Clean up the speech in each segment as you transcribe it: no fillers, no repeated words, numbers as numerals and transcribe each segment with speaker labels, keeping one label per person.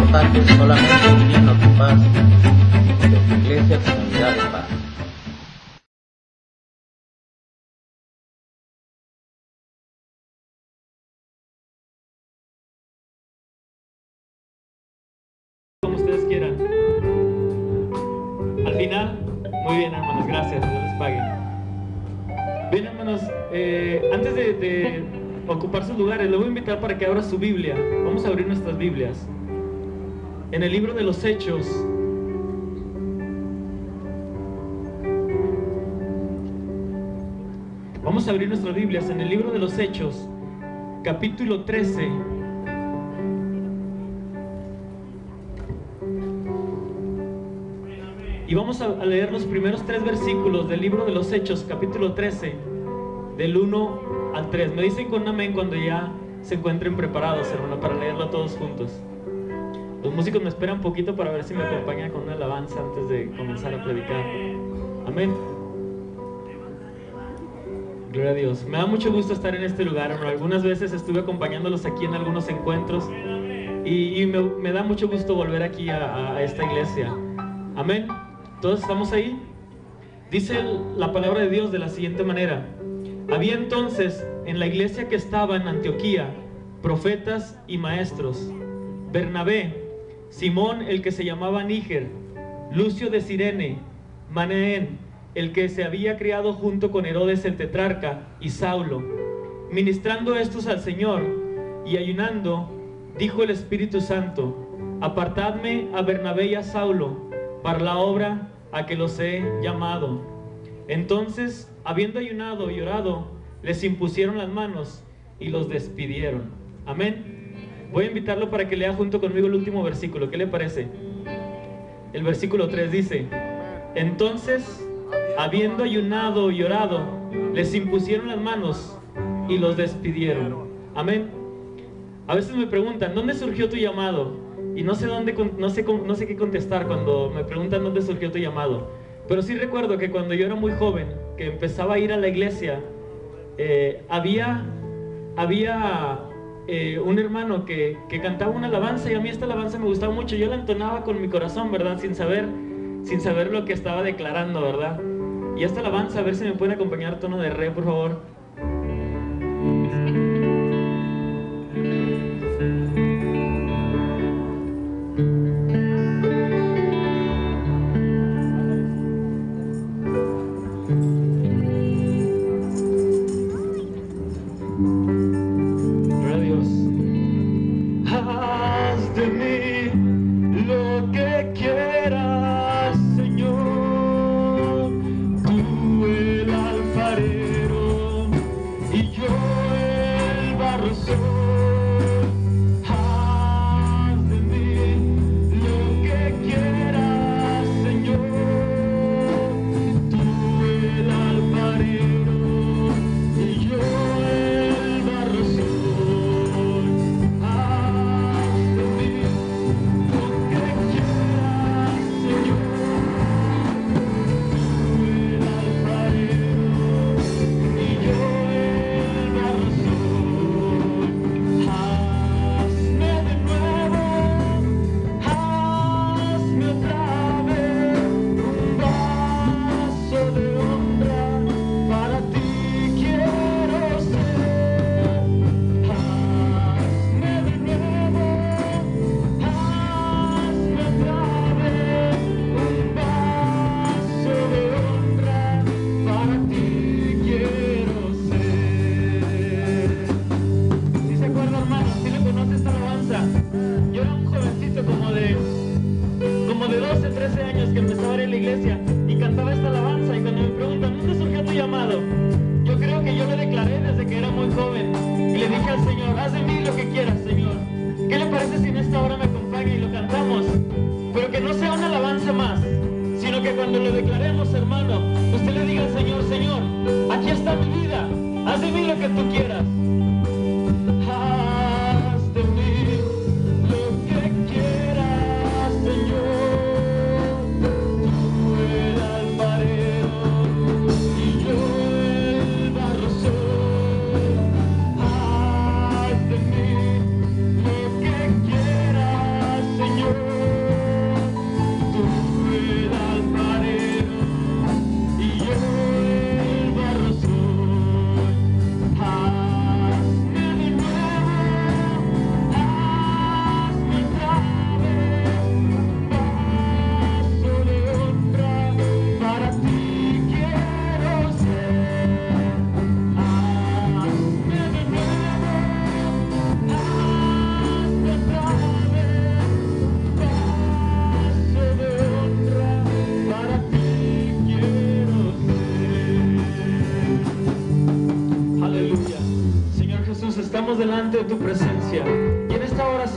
Speaker 1: importante solamente un ocupar de tu iglesia comunidad de paz.
Speaker 2: Como ustedes quieran. Al final, muy bien, hermanos, gracias, no les paguen. Bien, hermanos, antes de ocupar sus lugares, le voy a invitar para que abra su Biblia. Vamos a abrir nuestras Biblias en el libro de los Hechos. Vamos a abrir nuestras Biblias en el libro de los Hechos, capítulo 13. Y vamos a leer los primeros 3 versículos del libro de los Hechos, capítulo 13, del 1 al 3. Me dicen con un amén cuando ya se encuentren preparados, hermano, para leerlo todos juntos. Los músicos me esperan un poquito para ver si me acompañan con una alabanza antes de comenzar a predicar. Amén. Gloria a Dios. Me da mucho gusto estar en este lugar, hermano. Algunas veces estuve acompañándolos aquí en algunos encuentros y me da mucho gusto volver aquí a esta iglesia. Amén. ¿Todos estamos ahí? Dice la palabra de Dios de la siguiente manera: había entonces en la iglesia que estaba en Antioquía profetas y maestros: Bernabé, Simón el que se llamaba Níger, Lucio de Cirene, Manaén, el que se había criado junto con Herodes el tetrarca, y Saulo. Ministrando estos al Señor y ayunando, dijo el Espíritu Santo: apartadme a Bernabé y a Saulo para la obra a que los he llamado. Entonces, habiendo ayunado y orado, les impusieron las manos y los despidieron. Amén. Voy a invitarlo para que lea junto conmigo el último versículo. ¿Qué le parece? El versículo 3 dice: entonces, habiendo ayunado y orado, les impusieron las manos y los despidieron. Amén. A veces me preguntan: ¿dónde surgió tu llamado? Y no sé qué contestar cuando me preguntan dónde surgió tu llamado. Pero sí recuerdo que cuando yo era muy joven, que empezaba a ir a la iglesia, había un hermano que cantaba una alabanza, y a mí esta alabanza me gustaba mucho. Yo la entonaba con mi corazón, ¿verdad? Sin saber lo que estaba declarando, ¿verdad? Y esta alabanza, a ver si me pueden acompañar tono de re, por favor.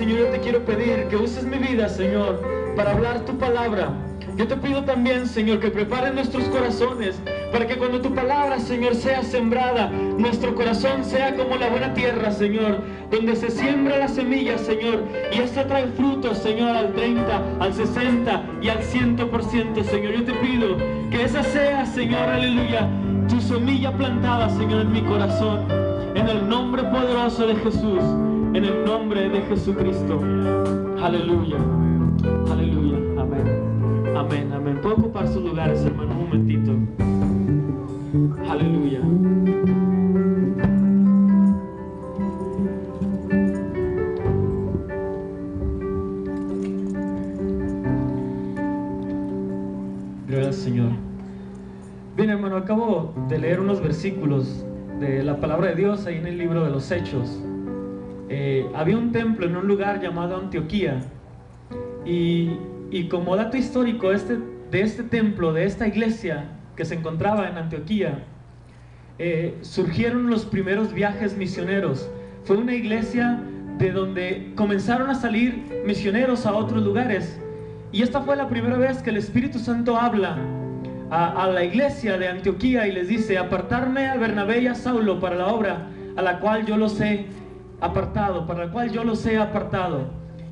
Speaker 2: Señor, yo te quiero pedir que uses mi vida, Señor, para hablar tu palabra. Yo te pido también, Señor, que prepares nuestros corazones para que cuando tu palabra, Señor, sea sembrada, nuestro corazón sea como la buena tierra, Señor, donde se siembra la semilla, Señor, y esta trae frutos, Señor, al 30, al 60 y al 100%, Señor. Yo te pido que esa sea, Señor, aleluya, tu semilla plantada, Señor, en mi corazón, en el nombre poderoso de Jesús, en el nombre de Jesucristo. Aleluya, aleluya, amén. Amén, amén. ¿Puedo ocupar sus lugares, hermano, un momentito? Aleluya. Gracias, Señor. Bien, hermano, acabo de leer unos versículos de la palabra de Dios ahí en el libro de los Hechos. Había un templo en un lugar llamado Antioquía, y como dato histórico de este templo, de esta iglesia que se encontraba en Antioquía, surgieron los primeros viajes misioneros. Fue una iglesia de donde comenzaron a salir misioneros a otros lugares, y esta fue la primera vez que el Espíritu Santo habla a la iglesia de Antioquía y les dice: apartarme a Bernabé y a Saulo para la obra a la cual yo los he apartado,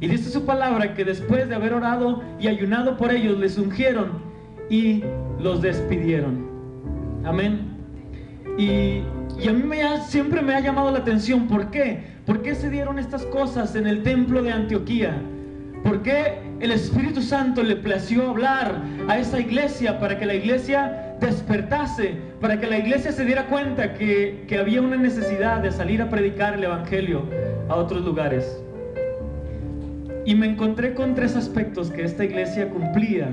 Speaker 2: Y dice su palabra que después de haber orado y ayunado por ellos, les ungieron y los despidieron. Amén. Y a mí siempre me ha llamado la atención. ¿Por qué? ¿Por qué se dieron estas cosas en el templo de Antioquía? ¿Por qué el Espíritu Santo le plació hablar a esa iglesia para que la iglesia despertase, para que la iglesia se diera cuenta que había una necesidad de salir a predicar el Evangelio a otros lugares? Y me encontré con 3 aspectos que esta iglesia cumplía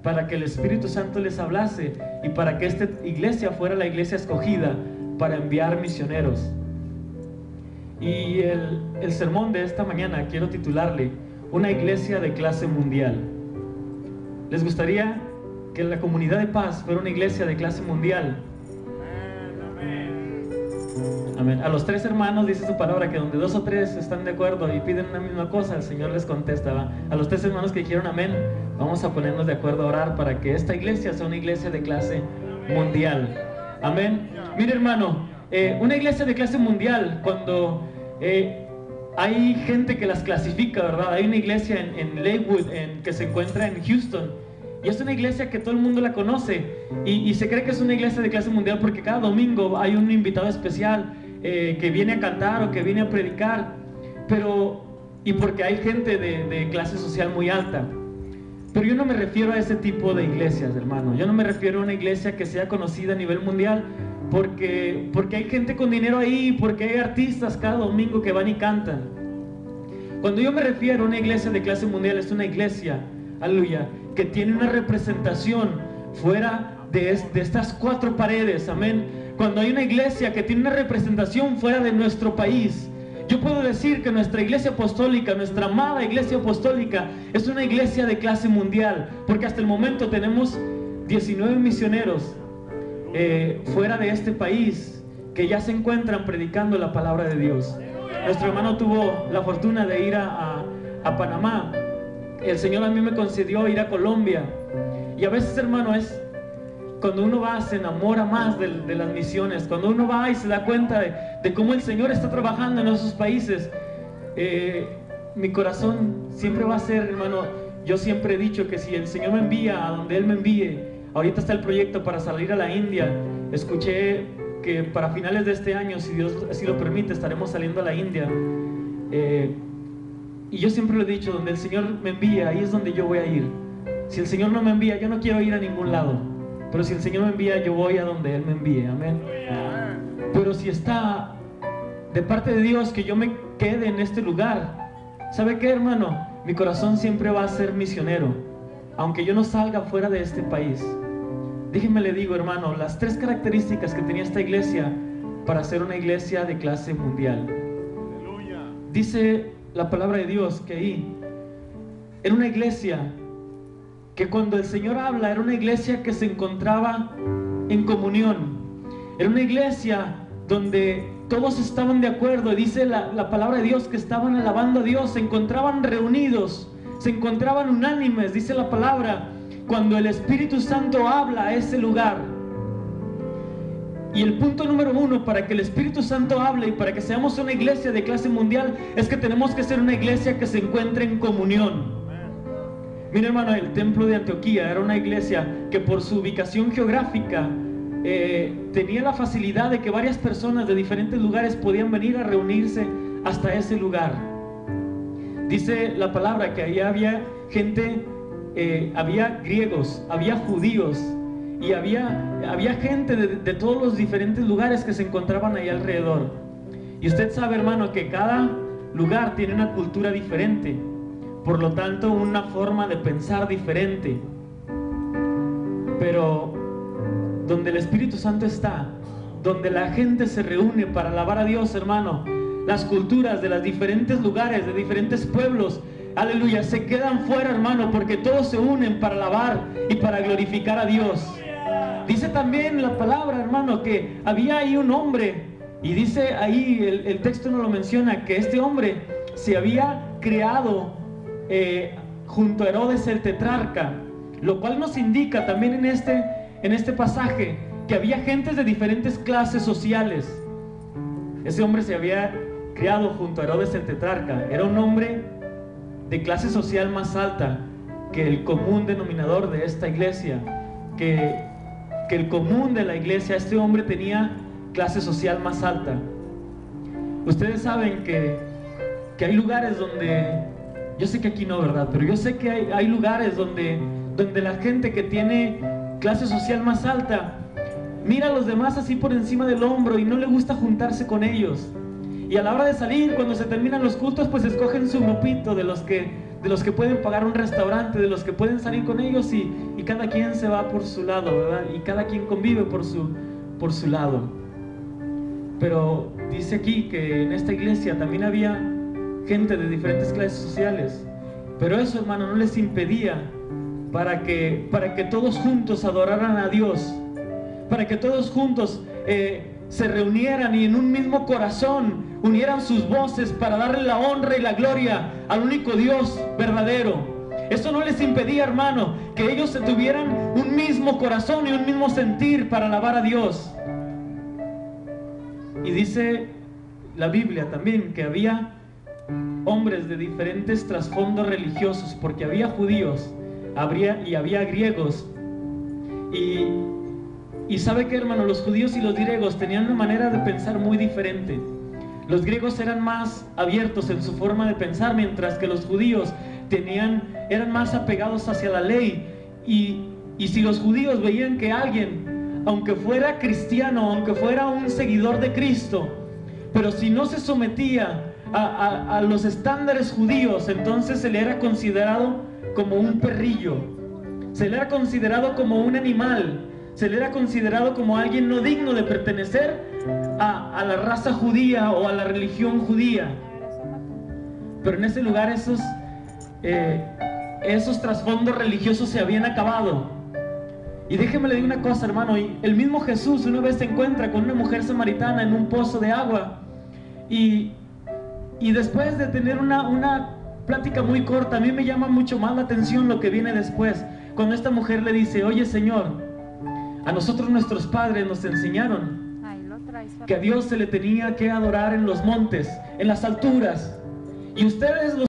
Speaker 2: para que el Espíritu Santo les hablase y para que esta iglesia fuera la iglesia escogida para enviar misioneros. Y el sermón de esta mañana quiero titularle: una iglesia de clase mundial. ¿Les gustaría que la comunidad de paz fuera una iglesia de clase mundial? Amén. A los 3 hermanos dice su palabra que donde 2 o 3 están de acuerdo y piden una misma cosa, el Señor les contesta, ¿va? A los 3 hermanos que dijeron amén, vamos a ponernos de acuerdo a orar para que esta iglesia sea una iglesia de clase mundial. Amén. Mire, hermano, una iglesia de clase mundial, cuando hay gente que las clasifica, ¿verdad? Hay una iglesia en Lakewood que se encuentra en Houston, y es una iglesia que todo el mundo la conoce, y se cree que es una iglesia de clase mundial porque cada domingo hay un invitado especial que viene a cantar o que viene a predicar, y porque hay gente de clase social muy alta. Pero yo no me refiero a ese tipo de iglesias, hermano. Yo no me refiero a una iglesia que sea conocida a nivel mundial porque hay gente con dinero ahí, porque hay artistas cada domingo que van y cantan. Cuando yo me refiero a una iglesia de clase mundial, es una iglesia, aleluya, que tiene una representación fuera de estas 4 paredes, amén. Cuando hay una iglesia que tiene una representación fuera de nuestro país, yo puedo decir que nuestra iglesia apostólica, nuestra amada iglesia apostólica, es una iglesia de clase mundial, porque hasta el momento tenemos 19 misioneros fuera de este país que ya se encuentran predicando la palabra de Dios. Nuestro hermano tuvo la fortuna de ir a Panamá. El Señor a mí me concedió ir a Colombia. Y a veces, hermano, cuando uno va, se enamora más de las misiones. Cuando uno va y se da cuenta de cómo el Señor está trabajando en esos países, mi corazón siempre va a ser, hermano, yo siempre he dicho que si el Señor me envía a donde Él me envíe, ahorita está el proyecto para salir a la India. Escuché que para finales de este año, si Dios así lo permite, estaremos saliendo a la India. Y yo siempre lo he dicho, donde el Señor me envía, ahí es donde yo voy a ir. Si el Señor no me envía, yo no quiero ir a ningún lado. Pero si el Señor me envía, yo voy a donde Él me envíe. Amén. Pero si está de parte de Dios que yo me quede en este lugar, ¿sabe qué, hermano? Mi corazón siempre va a ser misionero, aunque yo no salga fuera de este país. Déjenme le digo, hermano, las 3 características que tenía esta iglesia para ser una iglesia de clase mundial. Dice la palabra de Dios que ahí era una iglesia que cuando el Señor habla, era una iglesia que se encontraba en comunión. Era una iglesia donde todos estaban de acuerdo, y dice la palabra de Dios que estaban alabando a Dios, se encontraban reunidos, se encontraban unánimes, dice la palabra, cuando el Espíritu Santo habla a ese lugar. Y el punto número uno para que el Espíritu Santo hable y para que seamos una iglesia de clase mundial es que tenemos que ser una iglesia que se encuentre en comunión. Mira, hermano, el templo de Antioquía era una iglesia que por su ubicación geográfica tenía la facilidad de que varias personas de diferentes lugares podían venir a reunirse hasta ese lugar. Dice la palabra que ahí había gente, había griegos, había judíos, y había gente de todos los diferentes lugares que se encontraban ahí alrededor. Y usted sabe, hermano, que cada lugar tiene una cultura diferente, por lo tanto una forma de pensar diferente. Pero donde el Espíritu Santo está, donde la gente se reúne para alabar a Dios, hermano, las culturas de los diferentes lugares, de diferentes pueblos, aleluya, se quedan fuera, hermano, porque todos se unen para alabar y para glorificar a Dios. Dice también la palabra, hermano, que había ahí un hombre, y dice ahí, el texto no lo menciona, que este hombre se había criado junto a Herodes el tetrarca, lo cual nos indica también en este pasaje que había gentes de diferentes clases sociales. Ese hombre se había criado junto a Herodes el tetrarca, era un hombre de clase social más alta que el común denominador de esta iglesia, que el común de la iglesia. Este hombre tenía clase social más alta. Ustedes saben que hay lugares donde, yo sé que aquí no, ¿verdad? Pero yo sé que hay lugares donde la gente que tiene clase social más alta mira a los demás así por encima del hombro y no le gusta juntarse con ellos. Y a la hora de salir, cuando se terminan los cultos, pues escogen su grupito de los que pueden pagar un restaurante, de los que pueden salir con ellos, y cada quien se va por su lado, ¿verdad? Y cada quien convive por su lado. Pero dice aquí que en esta iglesia también había gente de diferentes clases sociales, pero eso, hermano, no les impedía para que todos juntos adoraran a Dios, para que todos juntos se reunieran y en un mismo corazón unieran sus voces para darle la honra y la gloria al único Dios verdadero. Eso no les impedía, hermano, que ellos tuvieran un mismo corazón y un mismo sentir para alabar a Dios. Y dice la Biblia también que había hombres de diferentes trasfondos religiosos, porque había judíos, había griegos. Y sabe que, hermano, los judíos y los griegos tenían una manera de pensar muy diferente. Los griegos eran más abiertos en su forma de pensar, mientras que los judíos eran más apegados hacia la ley. Y si los judíos veían que alguien, aunque fuera cristiano, aunque fuera un seguidor de Cristo, pero si no se sometía a los estándares judíos, entonces se le era considerado como un perrillo, se le era considerado como un animal, se le era considerado como alguien no digno de pertenecer a la raza judía o a la religión judía. Pero en ese lugar esos trasfondos religiosos se habían acabado. Y déjeme le digo una cosa, hermano, el mismo Jesús una vez se encuentra con una mujer samaritana en un pozo de agua, y después de tener una plática muy corta, a mí me llama mucho más la atención lo que viene después, cuando esta mujer le dice: oye, Señor, a nosotros nuestros padres nos enseñaron que a Dios se le tenía que adorar en los montes, en las alturas, y ustedes, los